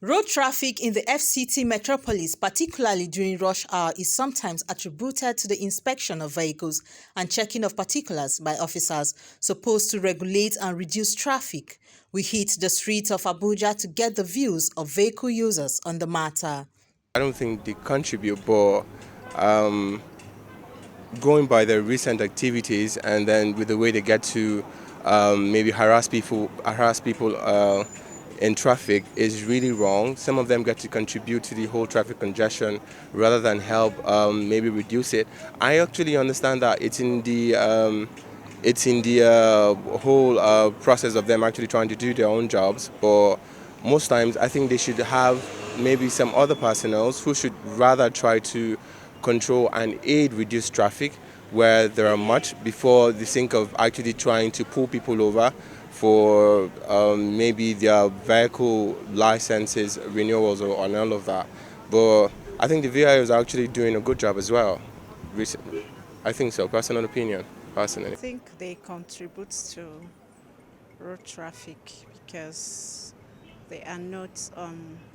Road traffic in the FCT metropolis, particularly during rush hour, is sometimes attributed to the inspection of vehicles and checking of particulars by officers supposed to regulate and reduce traffic. We hit the streets of Abuja to get the views of vehicle users on the matter. I don't think they contribute, but going by their recent activities and then with the way they get to maybe harass people in traffic is really wrong. Some of them get to contribute to the whole traffic congestion rather than help maybe reduce it. I actually understand that it's in the whole process of them actually trying to do their own jobs, but most times I think they should have maybe some other personnel who should rather try to control and aid reduce traffic where there are much before they think of actually trying to pull people over for maybe their vehicle licenses renewals or and all of that. But I think the VIO is actually doing a good job as well recently. I think so, personal opinion, I personally. think they contribute to road traffic because they are not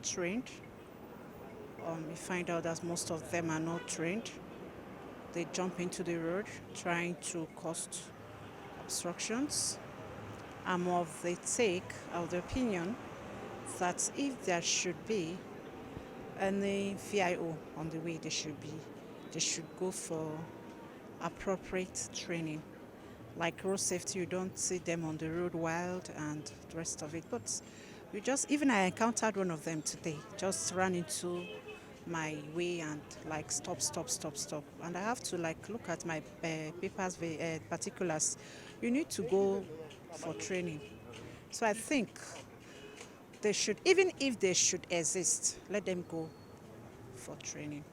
trained. You find out that most of them are not trained. They jump into the road trying to cause obstructions. I'm of the opinion that if there should be any VIO on the way, they should go for appropriate training. Like road safety, you don't see them on the road wild and the rest of it. But even I encountered one of them today, just ran into my way and like stop, stop, stop, stop. And I have to like look at my papers, particulars. You need to go for training. So I think they should, even if they should exist, let them go for training.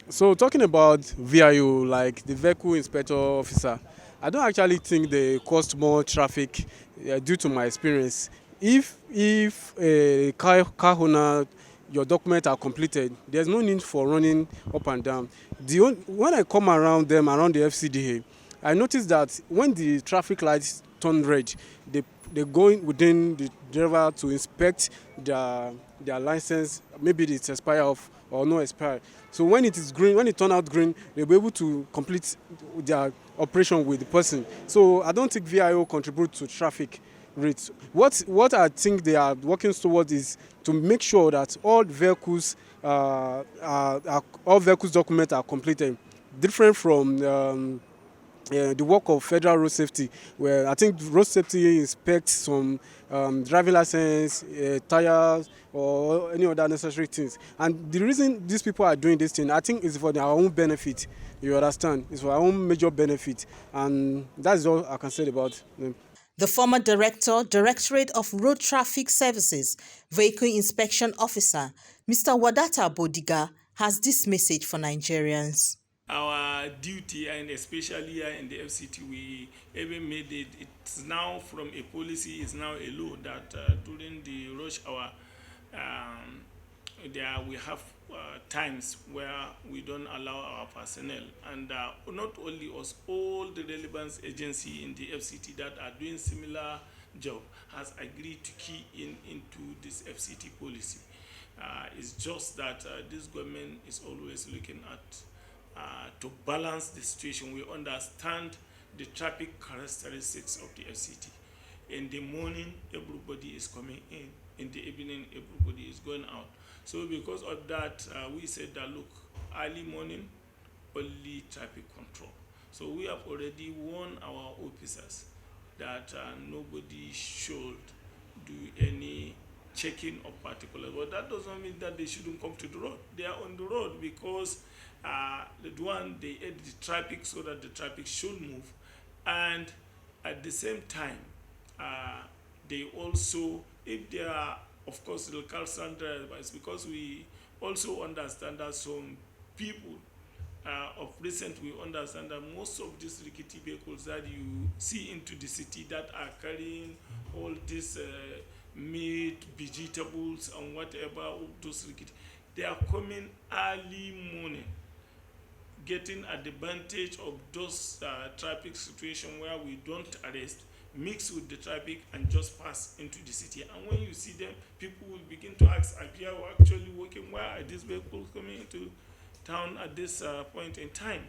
So talking about VIO, like the vehicle inspector officer, I don't actually think they cause more traffic due to my experience. If a car owner, your documents are completed, there's no need for running up and down. When I come around them around the FCDA, I notice that when the traffic lights turn red, they go in within the driver to inspect their license. Maybe it's expire off or no expire. So when it is green, when it turn out green, they'll be able to complete their operation with the person. So I don't think VIO contribute to traffic rates. What I think they are working towards is to make sure that all vehicles documents are completed, different from the work of federal road safety, where I think road safety inspects some driving license, tires, or any other necessary things. And the reason these people are doing this thing, I think, is for their own benefit. You understand? It's for our own major benefit, and that's all I can say about them. The former director, Directorate of Road Traffic Services, Vehicle Inspection Officer, Mr. Wadata Bodiga, has this message for Nigerians. Our duty, and especially here in the FCT, we even made it. It's now from a policy, it's now a law that during the rush hour, we have times where we don't allow our personnel, and not only us, all the relevant agency in the FCT that are doing similar job has agreed to key into this FCT policy. It's just that this government is always looking at to balance the situation. We understand the traffic characteristics of the FCT. In the morning, everybody is coming in. In the evening, everybody is going out. So because of that, we said that, look, early morning, only traffic control. So we have already warned our officers that nobody should do any checking of particulars. But that doesn't mean that they shouldn't come to the road. They are on the road because they aid the traffic so that the traffic should move, and at the same time they also, if they are of course local standards, because we also understand that some people of recent, we understand that most of these rickety vehicles that you see into the city that are carrying all these meat, vegetables and whatever, all those rickety, they are coming early morning, getting advantage of those traffic situation where we don't arrest, mix with the traffic and just pass into the city. And when you see them, people will begin to ask, are people actually working? Why are these vehicles coming into town at this point in time?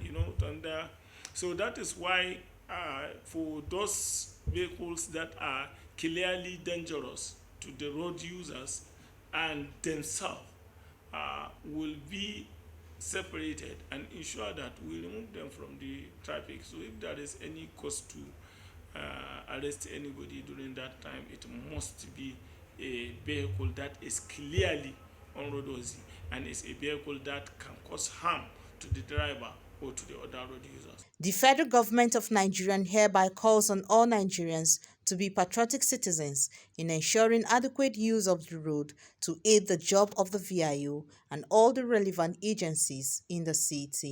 And so that is why for those vehicles that are clearly dangerous to the road users and themselves will be separated and ensure that we remove them from the traffic. So if there is any cost to arrest anybody during that time, it must be a vehicle that is clearly unroadworthy and is a vehicle that can cause harm to the driver or to the other road users. The federal government of Nigeria hereby calls on all Nigerians to be patriotic citizens in ensuring adequate use of the road to aid the job of the VIO and all the relevant agencies in the city.